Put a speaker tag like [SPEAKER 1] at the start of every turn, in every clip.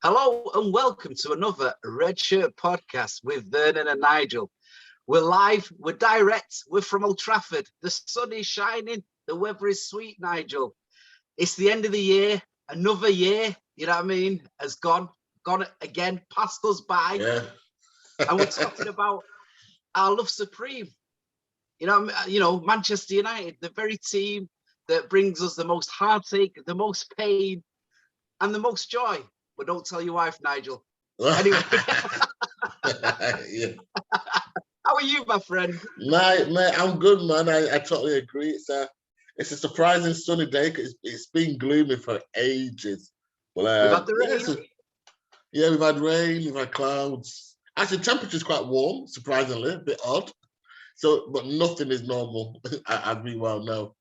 [SPEAKER 1] Hello and welcome to another Red Shirt podcast with Vernon and Nigel. We're live, we're direct, we're from Old Trafford. The sun is shining, the weather is sweet, Nigel. It's the end of the year, another year, you know what I mean, has gone again, passed us by.
[SPEAKER 2] Yeah.
[SPEAKER 1] And we're talking about our love supreme. You know, Manchester United, the very team that brings us the most heartache, the most pain, and the most joy. But don't tell your wife, Nigel. Anyway.
[SPEAKER 2] Yeah.
[SPEAKER 1] How are you, my friend?
[SPEAKER 2] Mate, I'm good, man. I totally agree. It's a surprising sunny day. It's been gloomy for ages. But
[SPEAKER 1] We've had the rain.
[SPEAKER 2] Yeah, we've had rain, we've had clouds. Actually, the temperature's quite warm, surprisingly, a bit odd. So, but nothing is normal, as we well know.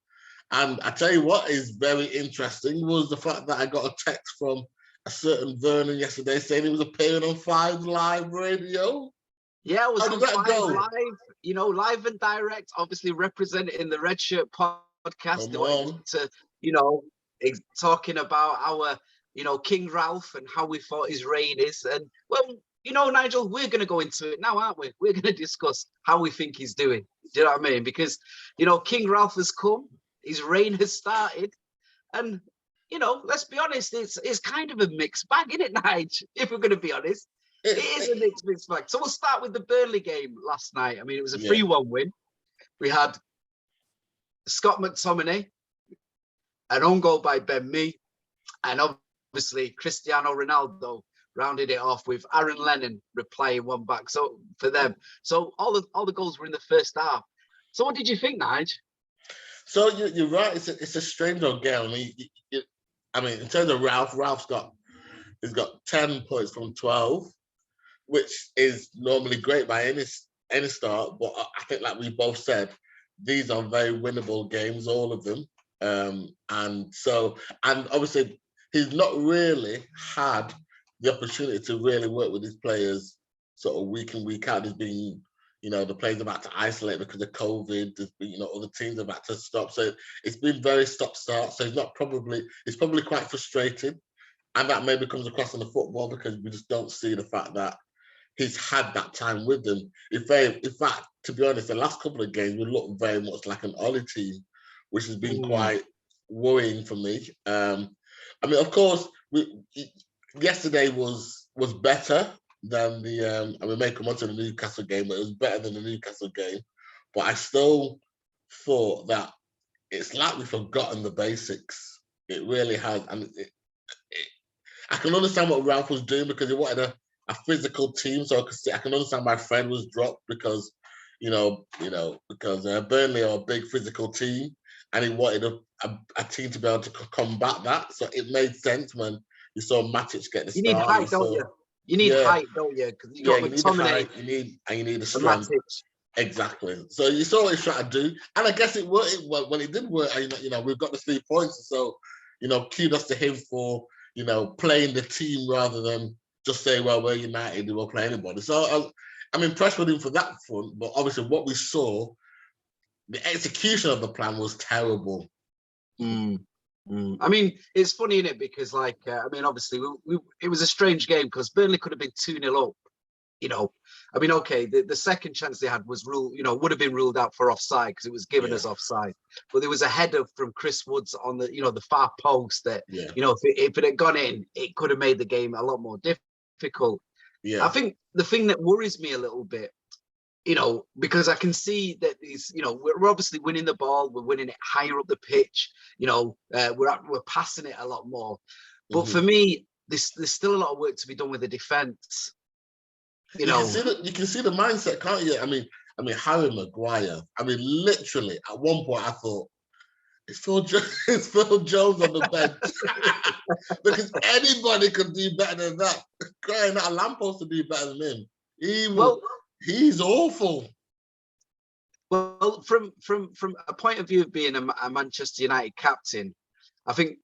[SPEAKER 2] And I tell you what is very interesting was the fact that I got a text from a certain Vernon yesterday saying he was appearing on 5 Live Radio.
[SPEAKER 1] Yeah, it was
[SPEAKER 2] How
[SPEAKER 1] on
[SPEAKER 2] did that
[SPEAKER 1] 5
[SPEAKER 2] go?
[SPEAKER 1] Live, you know, live and direct, obviously representing the Red Shirt podcast.
[SPEAKER 2] Come on.
[SPEAKER 1] To, you know, talking about our, you know, King Ralph and how we thought his reign is. And, well, you know, Nigel, we're going to go into it now, aren't we? We're going to discuss how we think he's doing. Do you know what I mean? Because, you know, King Ralph has come, his reign has started, and you know, let's be honest, it's kind of a mixed bag, isn't it, Nige? If we're going to be honest, it is a mixed bag. So we'll start with the Burnley game last night. I mean, it was a 3-1 win. We had Scott McTominay, an own goal by Ben Mee, and obviously Cristiano Ronaldo rounded it off with Aaron Lennon replying one back. So for them, so all the goals were in the first half. So what did you think, Nige?
[SPEAKER 2] So you're right. It's a strange old game. I mean, in terms of he's got 10 points from 12, which is normally great by any start. But I think, like we both said, these are very winnable games, all of them. And obviously he's not really had the opportunity to really work with his players sort of week in, week out. There's been, you know, the players about to isolate because of COVID. There's been, you know, other teams are about to stop. So it's been very stop-start. So it's probably quite frustrating. And that maybe comes across in the football because we just don't see the fact that he's had that time with them. In fact, to be honest, the last couple of games we look very much like an Ollie team, which has been quite worrying for me. I mean, of course, yesterday was better than the I mean, may come on to the Newcastle game, but it was better than the Newcastle game. But I still thought that it's like we've forgotten the basics. It really has, and I can understand what Ralph was doing because he wanted a physical team. So I can understand my friend was dropped because Burnley are a big physical team, and he wanted a team to be able to combat that. So it made sense when you saw Matic get the start.
[SPEAKER 1] You need height, don't you? You need height, don't you? Because you got McTominay.
[SPEAKER 2] You need the strength.
[SPEAKER 1] Matic.
[SPEAKER 2] Exactly. So you saw what he's trying to do, and I guess it worked. When it did work, you know, we've got the 3 points. So, you know, kudos to him for, you know, playing the team rather than just say, well, we're United, we won't play anybody. So I'm impressed with him for that front. But obviously, what we saw, the execution of the plan was terrible.
[SPEAKER 1] I mean, it's funny, isn't it? Because, like, I mean, obviously, it was a strange game because Burnley could have been 2-0 up. You know, I mean, okay, the second chance they had was would have been ruled out for offside because it was given as offside. But there was a header from Chris Woods on the, you know, the far post that, you know, if it had gone in, it could have made the game a lot more difficult. I think the thing that worries me a little bit, you know, because I can see that these, you know, we're obviously winning the ball, we're winning it higher up the pitch, you know, we're passing it a lot more. But for me, there's still a lot of work to be done with the defense. You know,
[SPEAKER 2] you can see the mindset, can't you? I mean, Harry Maguire. I mean, literally, at one point, I thought it's Phil Jones on the bench because anybody could do better than that. Crying out a lamppost to do better than him. He's awful.
[SPEAKER 1] Well, from a point of view of being a Manchester United captain, I think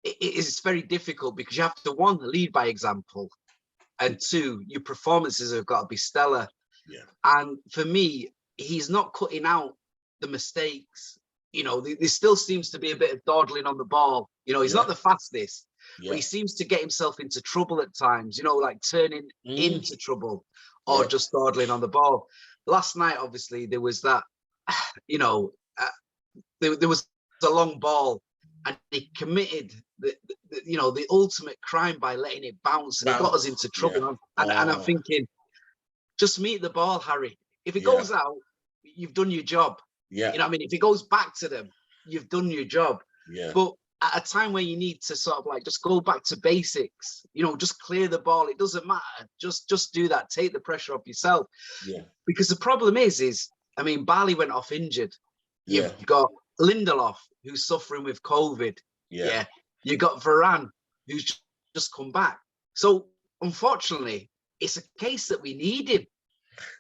[SPEAKER 1] it is very difficult because you have to, 1, lead by example, and 2, your performances have got to be stellar. And for me, he's not cutting out the mistakes. you know, there still seems to be a bit of dawdling on the ball. You know, he's not the fastest, but he seems to get himself into trouble at times, you know, like turning into trouble or just dawdling on the ball. Last night, obviously, there was that, you know, there was a long ball and he committed you know, the ultimate crime by letting it bounce, and he got us into trouble. And I'm thinking, just meet the ball, Harry. If it goes out, you've done your job. You know what I mean? If it goes back to them, you've done your job. But at a time where you need to sort of like just go back to basics, you know, just clear the ball. It doesn't matter. Just do that. Take the pressure off yourself. Because the problem is, I mean, Barley went off injured. You've got Lindelof, who's suffering with COVID. You got Varane, who's just come back. So unfortunately, it's a case that we need him.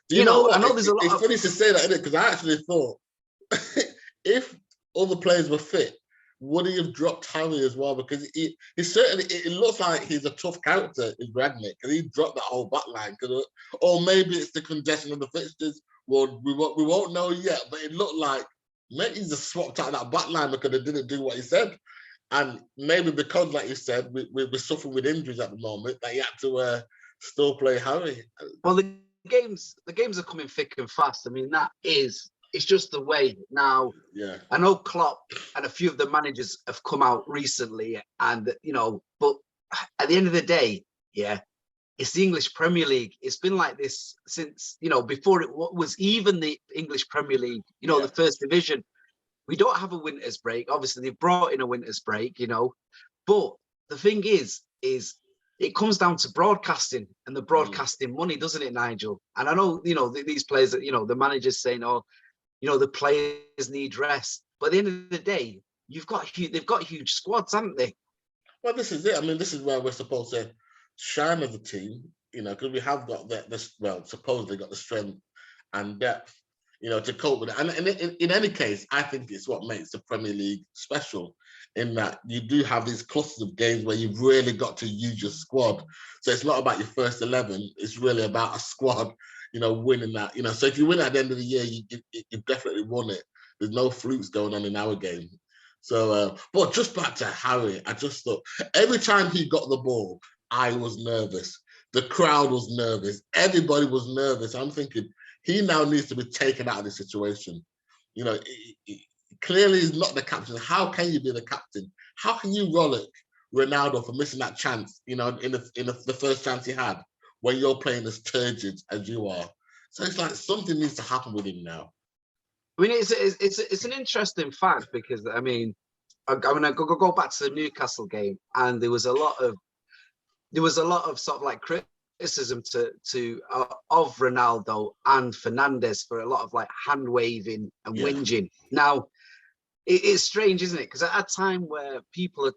[SPEAKER 2] You know what?
[SPEAKER 1] I know there's a lot.
[SPEAKER 2] It's funny to say that, isn't it? Because I actually thought if all the players were fit, would he have dropped Harry as well? Because he certainly, it looks like he's a tough character in Ragnick, because he dropped that whole back line. Or maybe it's the congestion of the fixtures. Well, we won't know yet, but it looked like maybe he just swapped out that back line because they didn't do what he said. And maybe because, like you said, we're suffering with injuries at the moment, that he had to still play Harry.
[SPEAKER 1] Well, the games are coming thick and fast. I mean, it's just the way now. I know Klopp and a few of the managers have come out recently, and you know, but at the end of the day, it's the English Premier League. It's been like this since, you know, before it was even the English Premier League, you know, the first division. We don't have a winter's break. Obviously, they've brought in a winter's break, you know, but the thing is it comes down to broadcasting and the broadcasting money, doesn't it, Nigel? And I know, you know, these players, you know, the manager's saying, oh, you know, the players need rest. But at the end of the day, they've got huge squads, haven't they?
[SPEAKER 2] Well, this is it. I mean, this is where we're supposed to shine as a team, you know, because we have got supposedly got the strength and depth, you know, to cope with it. And in any case, I think it's what makes the Premier League special, in that you do have these clusters of games where you've really got to use your squad. So it's not about your first 11. It's really about a squad, you know, winning that. You know, so if you win at the end of the year, you've definitely won it. There's no flukes going on in our game. So, but just back to Harry, I just thought every time he got the ball, I was nervous. The crowd was nervous. Everybody was nervous. I'm thinking, he now needs to be taken out of this situation. You know, clearly he's not the captain. How can you be the captain? How can you rollick Ronaldo for missing that chance, you know, in the first chance he had, when you're playing as turgid as you are? So it's like something needs to happen with him now.
[SPEAKER 1] I mean, it's an interesting fact, because, I mean, I'm going to go back to the Newcastle game, and there was a lot of sort of like criticism of Ronaldo and Fernandes for a lot of like hand waving and whinging. Now, it's strange, isn't it? Because at a time where people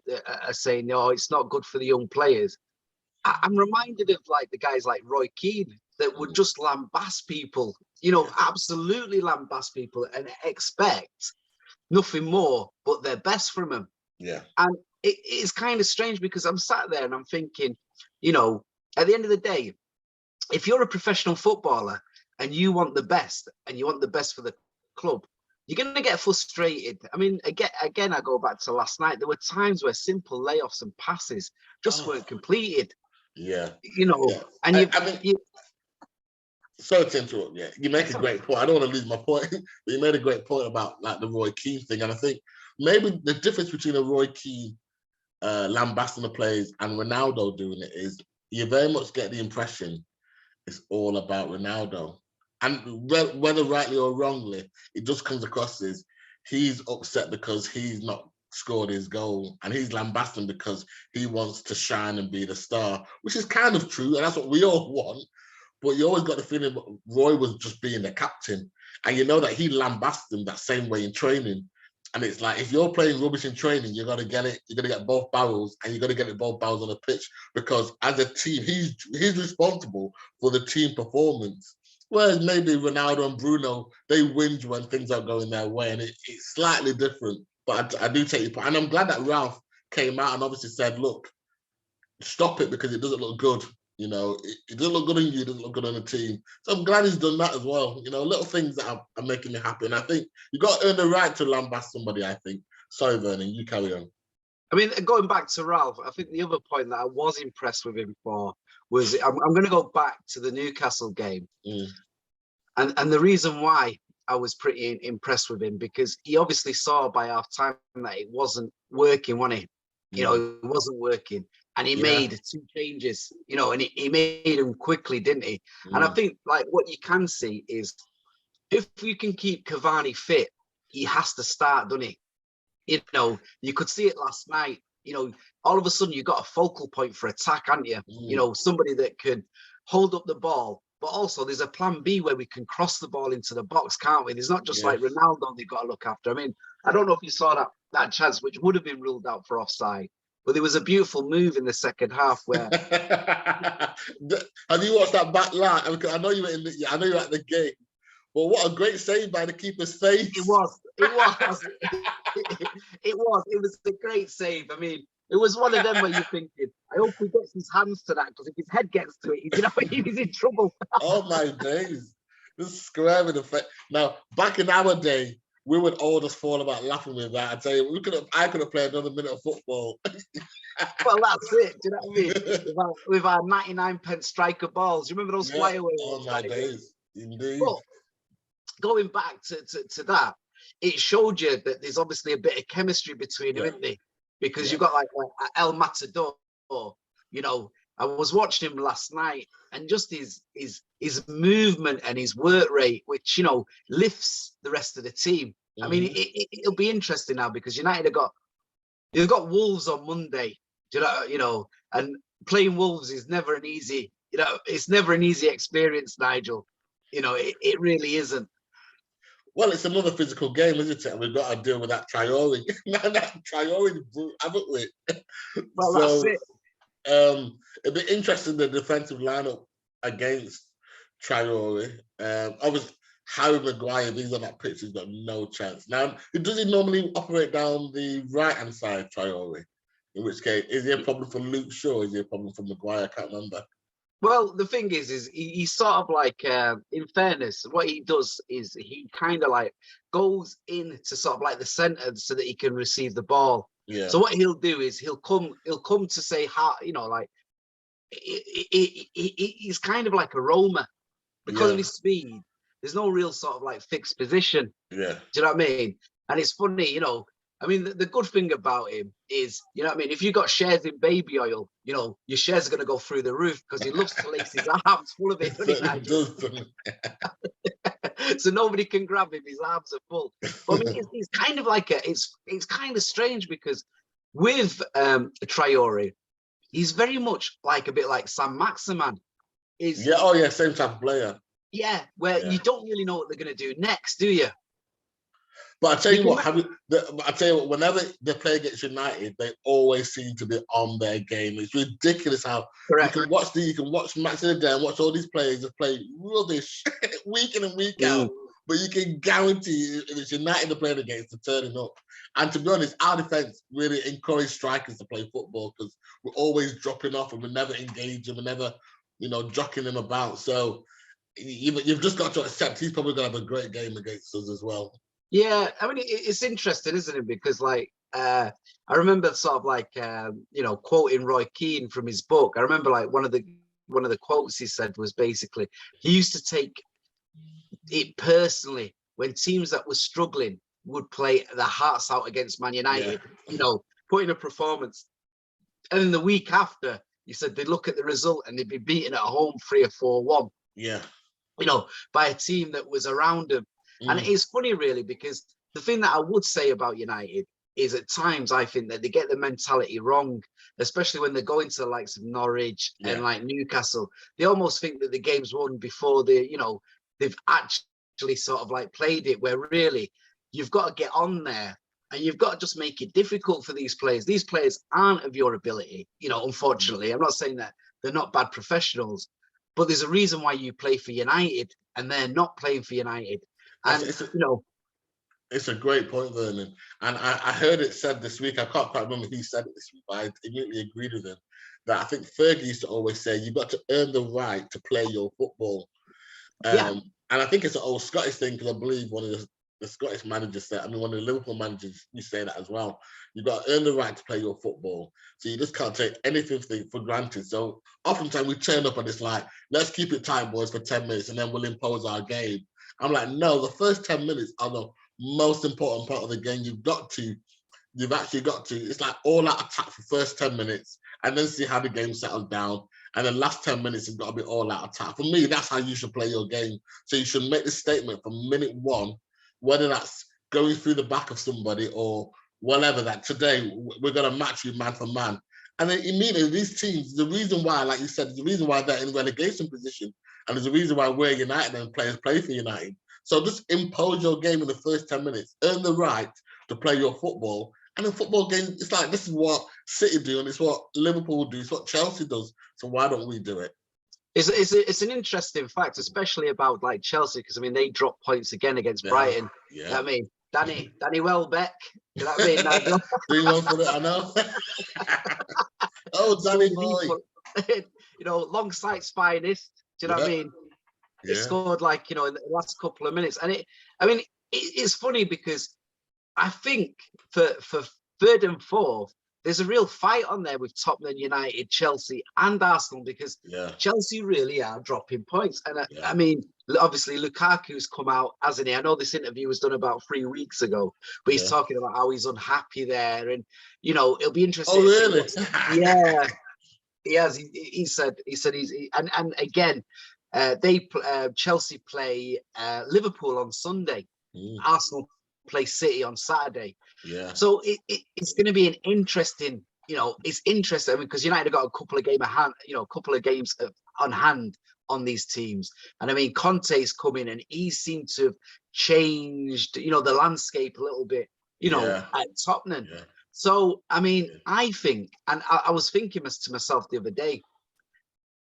[SPEAKER 1] are saying, "Oh, it's not good for the young players," I'm reminded of like the guys like Roy Keane that would just lambast people, you know, absolutely lambast people and expect nothing more but their best from them. And it's kind of strange, because I'm sat there and I'm thinking, you know, at the end of the day, if you're a professional footballer and you want the best, and you want the best for the club, you're going to get frustrated. I mean, again, I go back to last night. There were times where simple layoffs and passes just weren't completed. You know, and
[SPEAKER 2] sorry to interrupt. You make a great point. I don't want to lose my point, but you made a great point about like the Roy Keane thing. And I think maybe the difference between a Roy Keane lambasting the players and Ronaldo doing it is, you very much get the impression it's all about Ronaldo. And whether rightly or wrongly, it just comes across as he's upset because he's not scored his goal, and he's lambasting because he wants to shine and be the star, which is kind of true, and that's what we all want. But you always got the feeling Roy was just being the captain, and you know that he lambasted him that same way in training. And it's like, if you're playing rubbish in training, you're going to get it. You're going to get both barrels, and you're going to get it both barrels on the pitch, because as a team, he's responsible for the team performance. Whereas maybe Ronaldo and Bruno, they whinge when things are going their way, and it's slightly different. But I do take your point. And I'm glad that Ralph came out and obviously said, look, stop it, because it doesn't look good. You know, it doesn't look good on you, it doesn't look good on the team. So I'm glad he's done that as well. You know, little things that are making me happy. And I think you got to earn the right to lambast somebody, I think. Sorry, Vernon, you carry on.
[SPEAKER 1] I mean, going back to Ralph, I think the other point that I was impressed with him for was I'm going to go back to the Newcastle game. And the reason why I was pretty impressed with him, because he obviously saw by half time that it wasn't working, wasn't it? You know, it wasn't working. And he made 2 changes, you know, and he made them quickly, didn't he? And I think like what you can see is if you can keep Cavani fit, he has to start, doesn't he? You know, you could see it last night. You know, all of a sudden you got a focal point for attack, aren't you? You know, somebody that can hold up the ball, but also there's a plan B where we can cross the ball into the box, can't we? There's not just like Ronaldo they've got to look after. I mean, I don't know if you saw that chance, which would have been ruled out for offside, but there was a beautiful move in the second half where.
[SPEAKER 2] Have you watched that back line? I know you were I know you were at the game. Well, what a great save by the keeper's face.
[SPEAKER 1] It was. It was a great save. I mean, it was one of them where you're thinking, I hope he gets his hands to that, because if his head gets to it, you know, he's in trouble.
[SPEAKER 2] Oh my days. This square in the face. Now, back in our day, we would all just fall about laughing with that. I tell you, I could have played another minute of football.
[SPEAKER 1] Well, that's it. Do you know what I mean? With our 99p striker balls. You remember those flyaway ones?
[SPEAKER 2] Oh my days. Indeed.
[SPEAKER 1] But going back to that, it showed you that there's obviously a bit of chemistry between them, isn't there? Because you've got like El Matador, you know. I was watching him last night, and just his movement and his work rate, which, you know, lifts the rest of the team. I mean, it'll be interesting now, because United they've got Wolves on Monday. You know, and playing Wolves is never an easy, you know, it's never an easy experience, Nigel. You know, it really isn't.
[SPEAKER 2] Well, it's another physical game, isn't it? And we've got to deal with that Traore. That Traore, haven't we?
[SPEAKER 1] Well, so, that's
[SPEAKER 2] it. It'd be interesting, the defensive lineup against Traore. Obviously, Harry Maguire, if he's on that pitch, he's got no chance. Now, does he normally operate down the right-hand side, Traore? In which case, is he a problem for Luke Shaw? Is he a problem for Maguire? I can't remember. Well,
[SPEAKER 1] the thing is he's sort of like, in fairness, what he does is he kind of like goes into sort of like the centre so that he can receive the ball.
[SPEAKER 2] Yeah.
[SPEAKER 1] So what he'll do is he'll come to say, you know, like he's kind of like a roamer because of his speed. There's no real sort of like fixed position.
[SPEAKER 2] Yeah.
[SPEAKER 1] Do you know what I mean? And it's funny, you know. I mean, the good thing about him is, you know what I mean, if you got shares in baby oil, you know, your shares are going to go through the roof, because he loves to lace his arms full of it. So nobody can grab him. His arms are full. But I mean, it's kind of like it's kind of strange, because with Traore, he's very much like a bit like Sam Maximan.
[SPEAKER 2] Same type of player.
[SPEAKER 1] Yeah, where you don't really know what they're going to do next, do you?
[SPEAKER 2] But I tell you what, whenever they play against United, they always seem to be on their game. It's ridiculous how you can watch Match of the Day and watch all these players that play rubbish week in and week out. But you can guarantee if it's United they're playing against, they're turning up. And to be honest, our defense really encourage strikers to play football, because we're always dropping off and we're never engaging, we're never, you know, jockeying them about. So you've just got to accept he's probably going to have a great game against us as well.
[SPEAKER 1] Yeah, I mean, it's interesting, isn't it? Because like, I remember sort of like, you know, quoting Roy Keane from his book. I remember like one of the quotes he said was basically, he used to take it personally when teams that were struggling would play their hearts out against Man United, you know, put in a performance. And then the week after, he said they'd look at the result and they'd be beaten at home 3 or 4-1.
[SPEAKER 2] Yeah.
[SPEAKER 1] You know, by a team that was around them. And it is funny, really, because the thing that I would say about United is at times I think that they get the mentality wrong, especially when they're going to the likes of Norwich and like Newcastle. They almost think that the game's won before they've actually sort of like played it, where really you've got to get on there and you've got to just make it difficult for these players. These players aren't of your ability, you know, unfortunately. I'm not saying that they're not bad professionals, but there's a reason why you play for United and they're not playing for United. And, you know,
[SPEAKER 2] It's a great point, Vernon. And I heard it said this week, I can't quite remember who said it this week, but I immediately agreed with him, that I think Fergie used to always say, you've got to earn the right to play your football.
[SPEAKER 1] Yeah,
[SPEAKER 2] And I think it's an old Scottish thing, because I believe one of the Scottish managers said, I mean, one of the Liverpool managers, you say that as well. You've got to earn the right to play your football. So you just can't take anything for granted. So oftentimes we turn up and it's like, let's keep it tight, boys, for 10 minutes and then we'll impose our game. I'm like, no, the first 10 minutes are the most important part of the game. You've actually got to, it's like all out attack for first 10 minutes and then see how the game settles down. And the last 10 minutes have got to be all out attack. For me, that's how you should play your game. So you should make the statement from minute one, whether that's going through the back of somebody or whatever, that today we're going to match you man for man. And then immediately these teams, the reason why, like you said, the reason why they're in relegation position, and there's a reason why we're United and players play for United. So just impose your game in the first 10 minutes, earn the right to play your football. And in football game, it's like, this is what City do, and it's what Liverpool do, it's what Chelsea does. So why don't we do it?
[SPEAKER 1] it's an interesting fact, especially about like Chelsea, because I mean they dropped points again against Brighton.
[SPEAKER 2] Yeah.
[SPEAKER 1] I mean, Danny Welbeck. You know what I mean? Nigel?
[SPEAKER 2] 3-1 for it, I know. Oh, Danny boy.
[SPEAKER 1] You know, long sight's finest. Do you know what I mean? He scored like, you know, in the last couple of minutes. And it's funny because I think for third and fourth, there's a real fight on there with Tottenham, United, Chelsea and Arsenal, because Chelsea really are dropping points. And I mean, obviously Lukaku's come out, hasn't he? I know this interview was done about 3 weeks ago, but he's talking about how he's unhappy there. And, you know, it'll be interesting.
[SPEAKER 2] Oh, really?
[SPEAKER 1] Yeah. He has. He said he's and again, Chelsea play Liverpool on Sunday. Arsenal play City on Saturday.
[SPEAKER 2] Yeah.
[SPEAKER 1] So it's going to be an interesting. You know, it's interesting because United have got a couple of games on hand on these teams. And I mean, Conte's come in and he seemed to have changed, you know, the landscape a little bit. You know, at Tottenham. Yeah. So, I mean, I think, and I was thinking to myself the other day,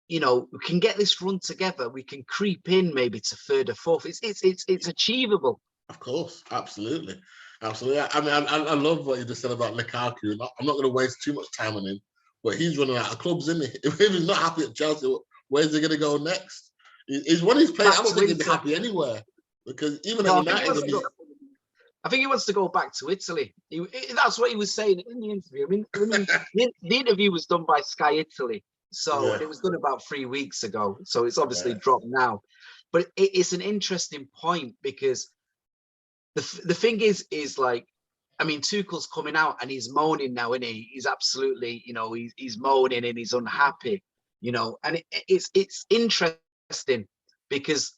[SPEAKER 1] you know, we can get this run together. We can creep in maybe to third or fourth. It's achievable.
[SPEAKER 2] Of course, absolutely. Absolutely. I mean, I love what you just said about Lukaku. I'm not going to waste too much time on him, but he's running out of clubs, isn't he? If he's not happy at Chelsea, where's he going to go next? He's one of his players. I don't think he'd be happy anywhere, because even at United,
[SPEAKER 1] I think he wants to go back to Italy. That's what he was saying in the interview. I mean the interview was done by Sky Italy, so it was done about 3 weeks ago. So it's obviously dropped now. But it's an interesting point, because the thing is like, I mean, Tuchel's coming out and he's moaning now, isn't he? He's absolutely, you know, he's moaning and he's unhappy, you know. And it's interesting because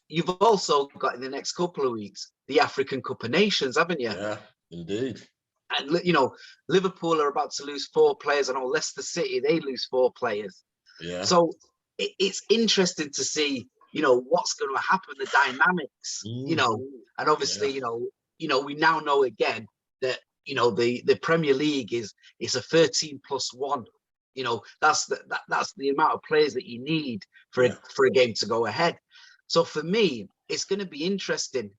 [SPEAKER 1] you've also got in the next couple of weeks the African Cup of Nations, haven't you?
[SPEAKER 2] Yeah, indeed.
[SPEAKER 1] And, you know, Liverpool are about to lose 4 players. I know Leicester City, they lose 4 players.
[SPEAKER 2] Yeah.
[SPEAKER 1] So it's interesting to see, you know, what's going to happen, the dynamics, you know. And obviously, you know, we now know again that, you know, the Premier League is a 13+1. You know, that's the amount of players that you need for a game to go ahead. So for me, it's going to be interesting,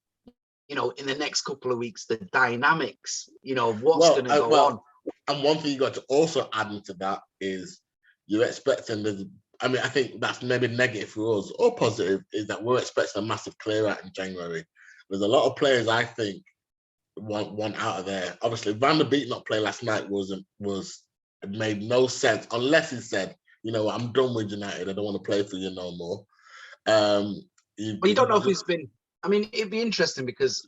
[SPEAKER 1] you know, in the next couple of weeks, the dynamics, you know, what's going to go on.
[SPEAKER 2] And one thing you got to also add into that is you're expecting I mean, I think that's maybe negative for us or positive, is that we're expecting a massive clear out in January. There's a lot of players I think want out of there. Obviously, Van der Beek not playing last night it made no sense, unless he said, you know, I'm done with United. I don't want to play for you no more.
[SPEAKER 1] You don't know if he's been. I mean, it'd be interesting because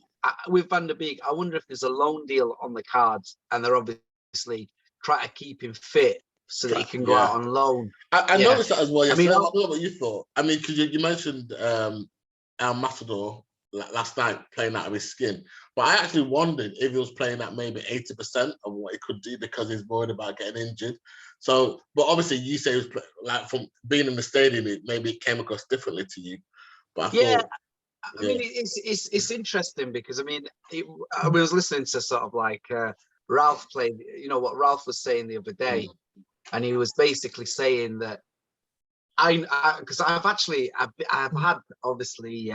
[SPEAKER 1] with Van der Beek, I wonder if there's a loan deal on the cards, and they're obviously trying to keep him fit so that he can go out on loan.
[SPEAKER 2] I noticed that as well. I mean, I don't know what you thought. I mean, because you mentioned El Matador last night playing out of his skin, but I actually wondered if he was playing at maybe 80% of what he could do because he's worried about getting injured. So, but obviously, you say it was like from being in the stadium, maybe it came across differently to you. But I thought,
[SPEAKER 1] I mean, it's interesting because I mean, I was listening to sort of like Ralph played. You know what Ralph was saying the other day, and he was basically saying that because I've had obviously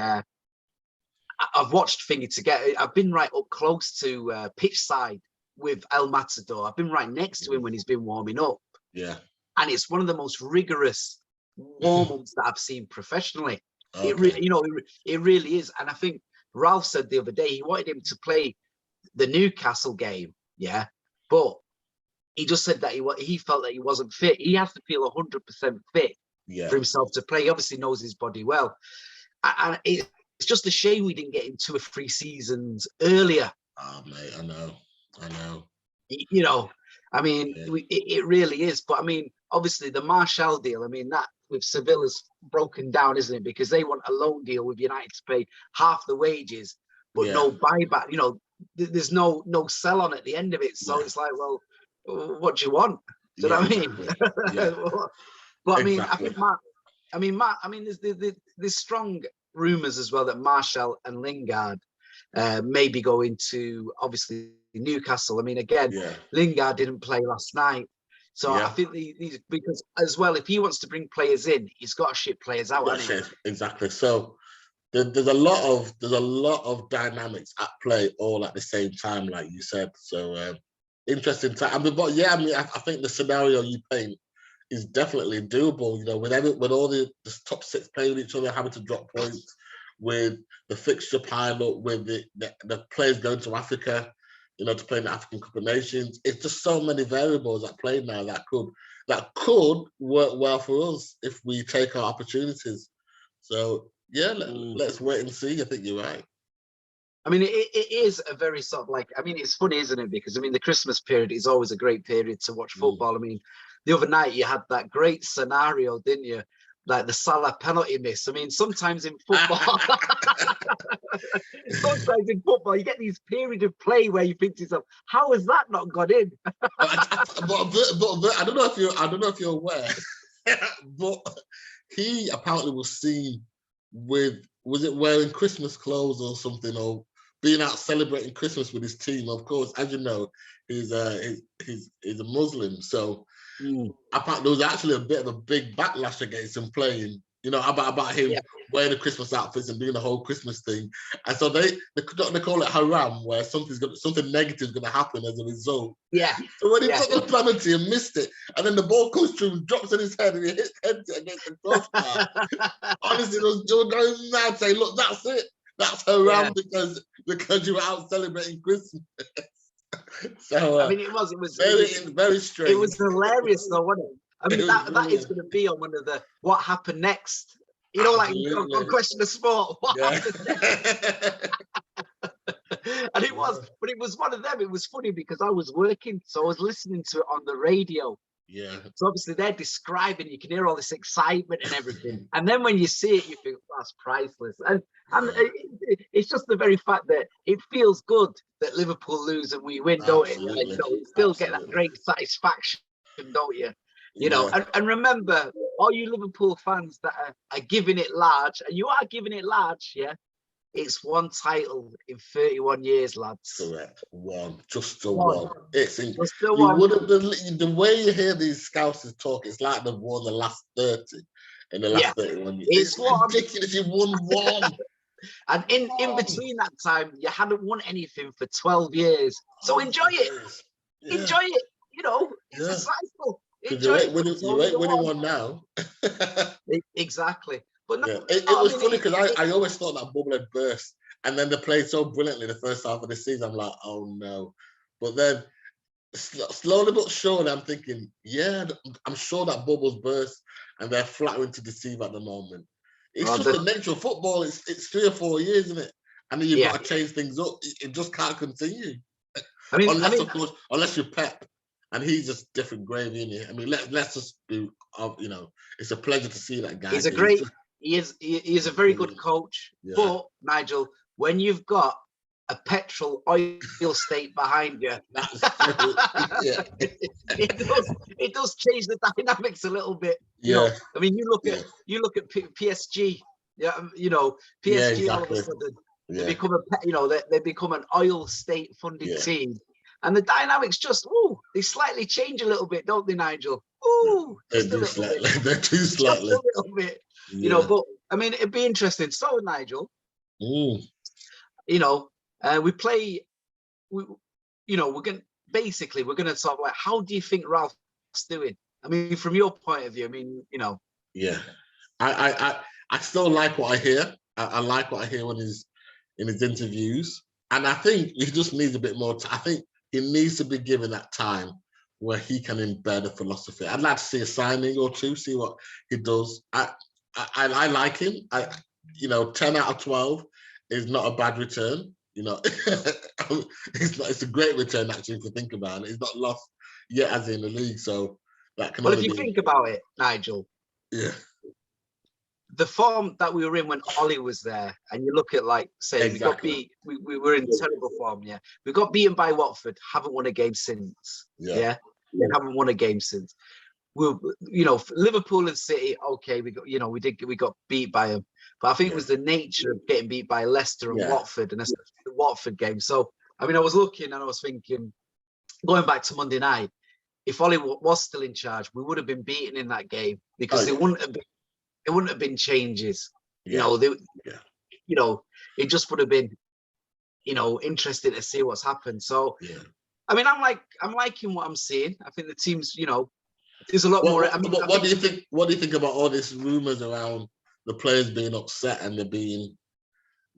[SPEAKER 1] I've watched Thingy to get. I've been right up close to pitch side with El Matador. I've been right next to him when he's been warming up.
[SPEAKER 2] Yeah.
[SPEAKER 1] And it's one of the most rigorous warm-ups that I've seen professionally.
[SPEAKER 2] Okay.
[SPEAKER 1] It really is. And I think Ralph said the other day he wanted him to play the Newcastle game, yeah, but he just said that he felt that he wasn't fit. He has to feel 100% fit for himself to play. He obviously knows his body well, and it's just a shame we didn't get him 2 or 3 seasons earlier.
[SPEAKER 2] Oh mate, I know.
[SPEAKER 1] You know, I mean, it really is. But I mean, obviously the Martial deal, I mean, that with Sevilla's broken down, isn't it? Because they want a loan deal with United to pay half the wages, but no buyback. You know, there's no sell on at the end of it. So it's like, well, what do you want? Do you know what I mean? But I mean, I think there's strong rumours as well that Martial and Lingard may be going to obviously Newcastle. I mean, again, Lingard didn't play last night. So I think these, because as well, if he wants to bring players in, he's got to ship players out.
[SPEAKER 2] Exactly. So there's a lot of dynamics at play all at the same time, like you said. So interesting time. I mean, I think the scenario you paint is definitely doable. You know, with all the top 6 playing with each other, having to drop points, with the fixture pile up, with the players going to Africa, you know, to play in the African Cup of Nations. It's just so many variables at play now that could work well for us if we take our opportunities. So yeah, let's wait and see. I think you're right.
[SPEAKER 1] I mean, it is a very sort of like, I mean, it's funny, isn't it? Because I mean, the Christmas period is always a great period to watch football. I mean, the other night you had that great scenario, didn't you? Like the Salah penalty miss. I mean, sometimes in football, you get these period of play where you think to yourself, "How has that not got in?"
[SPEAKER 2] but I don't know if you're aware, but he apparently was seen with, was it wearing Christmas clothes or something, or being out celebrating Christmas with his team. Of course, as you know, he's a Muslim, so. Apart, there was actually a bit of a big backlash against him playing, you know, about him wearing the Christmas outfits and doing the whole Christmas thing. And so they call it haram, where something negative is going to happen as a result.
[SPEAKER 1] Yeah.
[SPEAKER 2] So when he took the penalty and missed it, and then the ball comes through and drops in his head and he hits head against the crossbar. Honestly, they were going mad saying, "Look, that's it. That's haram because you were out celebrating Christmas." So
[SPEAKER 1] I mean, it was
[SPEAKER 2] very strange.
[SPEAKER 1] It was hilarious, though, wasn't it? I mean, that is going to be on one of the what happened next. You know, absolutely. Like on Question of Sport. What happened next? And it was one of them. It was funny because I was working, so I was listening to it on the radio.
[SPEAKER 2] Yeah.
[SPEAKER 1] So obviously they're describing, you can hear all this excitement and everything. And then when you see it, you think, that's priceless. And it's just the very fact that it feels good that Liverpool lose and we win, don't it? Like, you know, you still get that great satisfaction, don't you? You know, and remember, all you Liverpool fans that are giving it large, and you are giving it large, yeah? It's one title in 31 years, lads.
[SPEAKER 2] Correct. Just the one. It's
[SPEAKER 1] just the one.
[SPEAKER 2] The way you hear these scousers talk, it's like they've won the last 30 in the last 31 years. It's ridiculous. You won one.
[SPEAKER 1] And in between that time, you hadn't won anything for 12 years. So enjoy it. Yeah. Enjoy it. You know, it's a cycle.
[SPEAKER 2] You ain't winning one now.
[SPEAKER 1] Exactly. But no,
[SPEAKER 2] it was funny because I always thought that bubble had burst, and then they played so brilliantly the first half of the season. I'm like, oh no. But then slowly but surely, I'm thinking, yeah, I'm sure that bubble's burst, and they're flattering to deceive at the moment. It's just the nature of football. It's 3 or 4 years, isn't it? And then you've got to change things up. It just can't continue. I mean, of course, unless you're Pep, and he's just different gravy, isn't he? I mean, let's just be, you know, it's a pleasure to see that guy.
[SPEAKER 1] He's a great. He is a very good coach, but Nigel, when you've got a petrol oil state behind you, it does change the dynamics a little bit. You know, I mean, you look at PSG. Yeah, you know, PSG all of a sudden they become an oil state funded team, and the dynamics just they slightly change a little bit, don't they, Nigel?
[SPEAKER 2] They're too slightly.
[SPEAKER 1] Just a little bit. You know, but I mean, it'd be interesting. So, Nigel, you know, we play. We're gonna sort of like, how do you think Ralph's doing? I mean, from your point of view, I mean,
[SPEAKER 2] Yeah, I still like what I hear. I like what I hear when he's in his interviews, and I think he just needs a bit more. I think he needs to be given that time where he can embed a philosophy. I'd like to see a signing or two, see what he does. I like him. 10 out of 12 is not a bad return. It's a great return actually if you think about it. He's not lost yet as in the league, so that can
[SPEAKER 1] well,
[SPEAKER 2] only
[SPEAKER 1] if you think about it, Nigel,
[SPEAKER 2] yeah,
[SPEAKER 1] the form that we were in when Ollie was there, and you look at, like, say,
[SPEAKER 2] exactly.
[SPEAKER 1] we were in terrible form. Yeah, we got beaten by Watford. Haven't won a game since.
[SPEAKER 2] Yeah.
[SPEAKER 1] We haven't won a game since. Liverpool and City. Okay, we got beat by them, but I think it was the nature of getting beat by Leicester and Watford, and especially the Watford game. So, I mean, I was looking and I was thinking, going back to Monday night, if Ollie was still in charge, we would have been beaten in that game because it wouldn't have been changes. It just would have been, interesting to see what's happened. So, I mean, I'm liking what I'm seeing. I think the team's, there's a lot more. I mean,
[SPEAKER 2] what do you think? What do you think about all these rumors around the players being upset and there being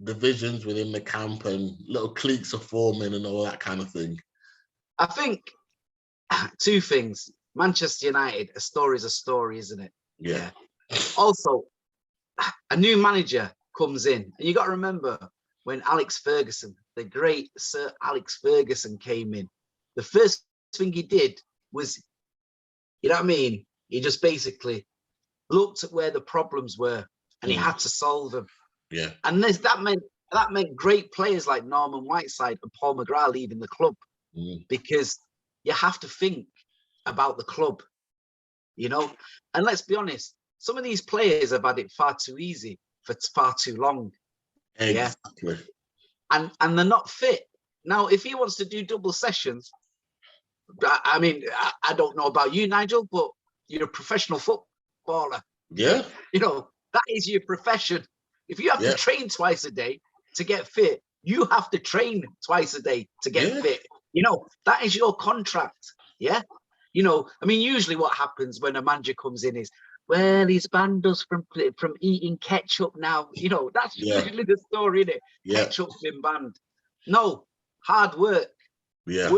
[SPEAKER 2] divisions within the camp and little cliques are forming and all that kind of thing?
[SPEAKER 1] I think two things. Manchester United, a story is a story, isn't it?
[SPEAKER 2] Yeah.
[SPEAKER 1] Also, a new manager comes in, and you got to remember when Alex Ferguson, the great Sir Alex Ferguson, came in. The first thing he did was, you know what I mean? He just basically looked at where the problems were, and he had to solve them.
[SPEAKER 2] Yeah.
[SPEAKER 1] And that meant great players like Norman Whiteside and Paul McGrath leaving the club, because you have to think about the club, And let's be honest, some of these players have had it far too easy for far too long.
[SPEAKER 2] Exactly.
[SPEAKER 1] And they're not fit. Now, if he wants to do double sessions, I mean, I don't know about you, Nigel, but you're a professional footballer.
[SPEAKER 2] Yeah.
[SPEAKER 1] That is your profession. If you have to train twice a day to get fit, you have to train twice a day to get fit. That is your contract. Yeah. I mean, usually what happens when a manager comes in is, well, he's banned us from eating ketchup now. That's usually the story, isn't it?
[SPEAKER 2] Yeah.
[SPEAKER 1] Ketchup's been banned. No, hard work.
[SPEAKER 2] Yeah.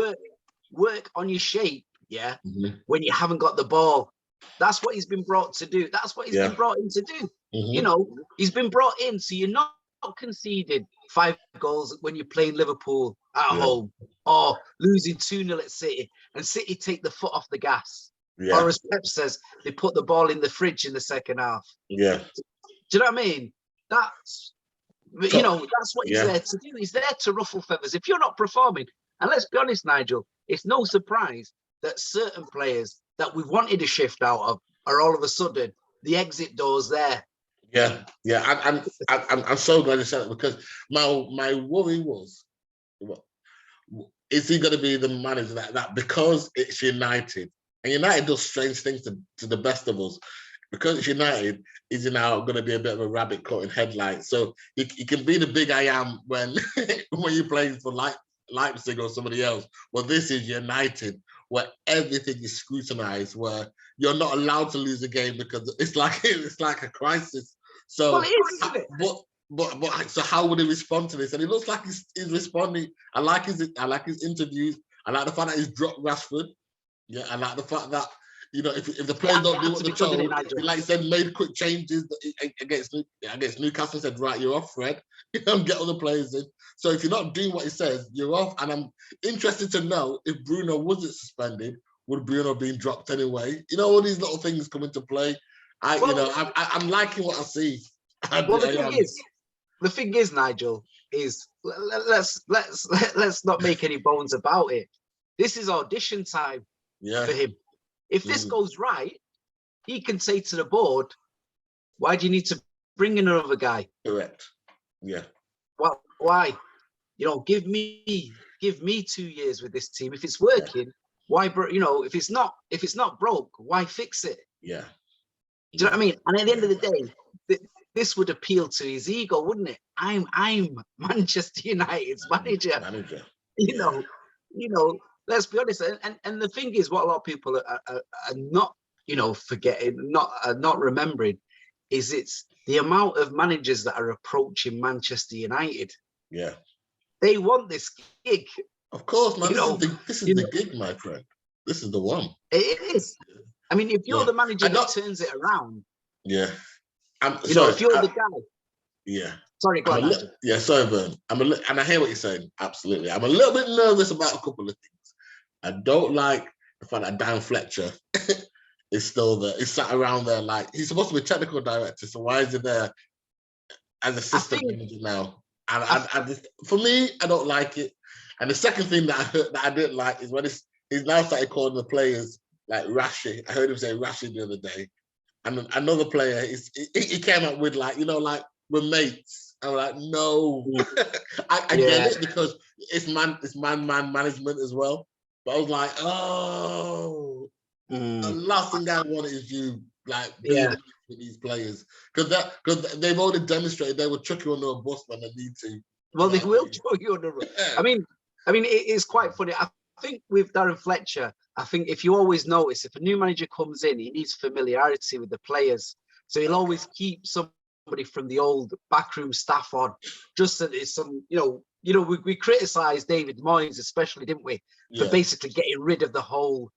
[SPEAKER 1] Work on your shape. Yeah. When you haven't got the ball. That's what he's been brought to do. That's what he's been brought in to do. He's been brought in so you're not conceding 5 goals when you're playing Liverpool at home, or losing 2-0 at City, and City take the foot off the gas. Or as Pep says, they put the ball in the fridge in the second half.
[SPEAKER 2] Yeah.
[SPEAKER 1] Do you know what I mean? That's what he's there to do. He's there to ruffle feathers. If you're not performing, and let's be honest, Nigel, it's no surprise that certain players that we've wanted to shift out of are all of a sudden the exit doors there.
[SPEAKER 2] Yeah. I'm so glad you said it, because my worry was, is he going to be the manager that because it's United, and United does strange things to the best of us, because it's United, is he now going to be a bit of a rabbit caught in headlights? So he can be the big I am when you're playing for Leipzig or somebody else. Well, this is United, where everything is scrutinized, where you're not allowed to lose a game because it's like a crisis. So,
[SPEAKER 1] well, it is, isn't it?
[SPEAKER 2] But so how would he respond to this? And it looks like he's responding. I like his interviews. I like the fact that he's dropped Rashford. Yeah, I like the fact that if the players don't do what they're told, he, like you said, made quick changes against Newcastle. Said, right, you're off, Fred. Get all the players in. So if you're not doing what he says, you're off. And I'm interested to know if Bruno wasn't suspended, would Bruno being dropped anyway? All these little things come into play. I'm liking what I see.
[SPEAKER 1] Well, the thing is, Nigel, is let's not make any bones about it. This is audition time for him. If this goes right, he can say to the board, "Why do you need to bring in another guy?"
[SPEAKER 2] Correct. Yeah.
[SPEAKER 1] Well, why? Give me 2 years with this team. If it's working, why? If it's not broke, why fix it?
[SPEAKER 2] Yeah.
[SPEAKER 1] Do you know what I mean? And at the end of the day, this would appeal to his ego, wouldn't it? I'm Manchester United's manager. You
[SPEAKER 2] Yeah.
[SPEAKER 1] know, let's be honest. And the thing is, what a lot of people are not, forgetting, not remembering, is it's the amount of managers that are approaching Manchester United.
[SPEAKER 2] Yeah.
[SPEAKER 1] They want this gig.
[SPEAKER 2] Of course, man. This is the
[SPEAKER 1] know,
[SPEAKER 2] gig, my friend. This is the one.
[SPEAKER 1] It is. I mean, if you're the manager that turns it around,
[SPEAKER 2] yeah.
[SPEAKER 1] if you're the guy.
[SPEAKER 2] Yeah.
[SPEAKER 1] Sorry, go on, Nigel.
[SPEAKER 2] Yeah, sorry, Vern. And I hear what you're saying. Absolutely. I'm a little bit nervous about a couple of things. I don't like the fact that Dan Fletcher is still there. He's sat around there like he's supposed to be technical director. So why is he there as assistant manager now? And I just, for me, I don't like it. And the second thing that I heard that I didn't like is when he's now started calling the players like Rashi. I heard him say Rashi the other day. And another player, he came up with like, like we're mates. I'm like, no. I get it because it's man management as well. But I was like, oh, the last thing I want is you like being with these players because they've already demonstrated they will chuck you under a bus when they need to.
[SPEAKER 1] Well, they will chuck you under a bus. I mean, it is quite funny. I think with Darren Fletcher, I think if you always notice, if a new manager comes in, he needs familiarity with the players. So he'll always keep somebody from the old backroom staff on, just that it's some, we criticised David Moyes, especially, didn't we, for basically getting rid of the whole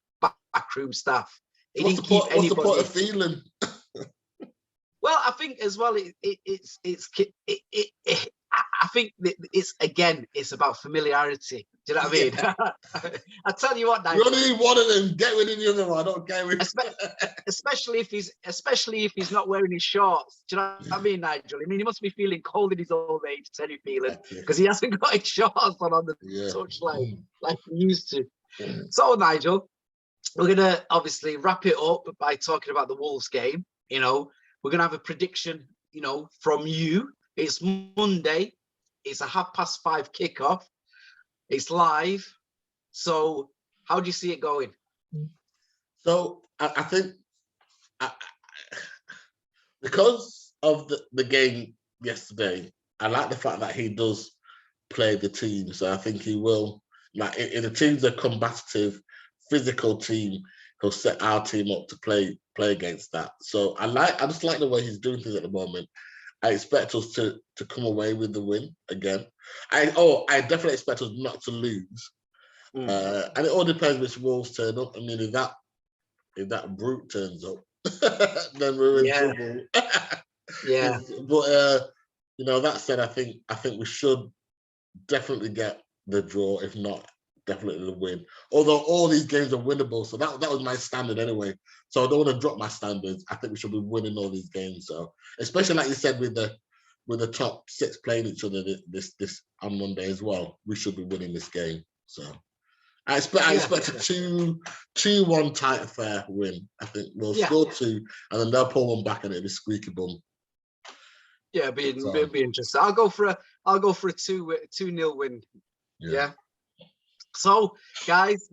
[SPEAKER 1] backroom staff. He didn't keep anybody.
[SPEAKER 2] What's the point of feeling?
[SPEAKER 1] Well, I think as well, I think it's about familiarity. Do you know what I mean? I tell you what, Nigel.
[SPEAKER 2] You only need one of them. Get rid of the other one. I don't care.
[SPEAKER 1] Especially if he's not wearing his shorts. Do you know what I mean, Nigel? I mean, he must be feeling cold in his old age, Teddy feeling, because he hasn't got his shorts on the touchline like he used to. So, Nigel, we're gonna obviously wrap it up by talking about the Wolves game. We're gonna have a prediction, from you. It's Monday. It's a 5:30 kickoff. It's live. So how do you see it going?
[SPEAKER 2] So I think because of the game yesterday, I like the fact that he does play the team. So I think he will, like in the team's a combative, physical team, he'll set our team up to play against that. So I just like the way he's doing things at the moment. I expect us to come away with the win again. I definitely expect us not to lose. And it all depends which Wolves turn up. I mean, if that brute turns up, then we're in trouble. But that said, I think we should definitely get the draw, if not definitely the win. Although all these games are winnable, so that was my standard anyway. So I don't want to drop my standards. I think we should be winning all these games. So especially like you said with the top six playing each other this on Monday as well, we should be winning this game. So I expect a 2-1 tight affair win. I think we'll score 2 and then they'll pull one back and it'll be squeaky bum.
[SPEAKER 1] Yeah, it'll be interesting. I'll go for a 2-0 win. Yeah. So, guys,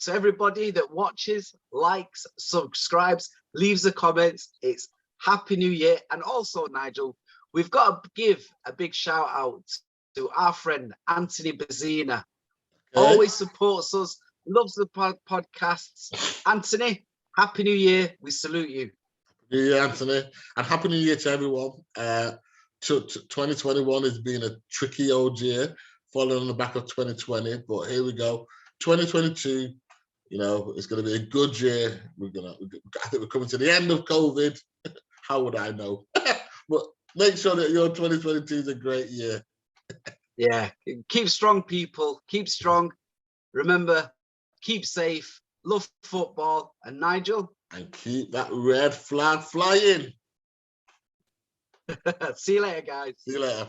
[SPEAKER 1] to everybody that watches, likes, subscribes, leaves a comment, it's Happy New Year. And also, Nigel, we've got to give a big shout out to our friend Anthony Bazzina. Always supports us, loves the podcasts. Anthony, Happy New Year. We salute you.
[SPEAKER 2] Happy New Year, Anthony. And Happy New Year to everyone. 2021 has been a tricky old year, following on the back of 2020. But here we go. 2022, it's going to be a good year. I think we're coming to the end of COVID. How would I know? But make sure that your 2022 is a great year.
[SPEAKER 1] Yeah, keep strong, people. Keep strong. Remember, keep safe. Love football. And Nigel?
[SPEAKER 2] And keep that red flag flying.
[SPEAKER 1] See you later, guys.
[SPEAKER 2] See you later.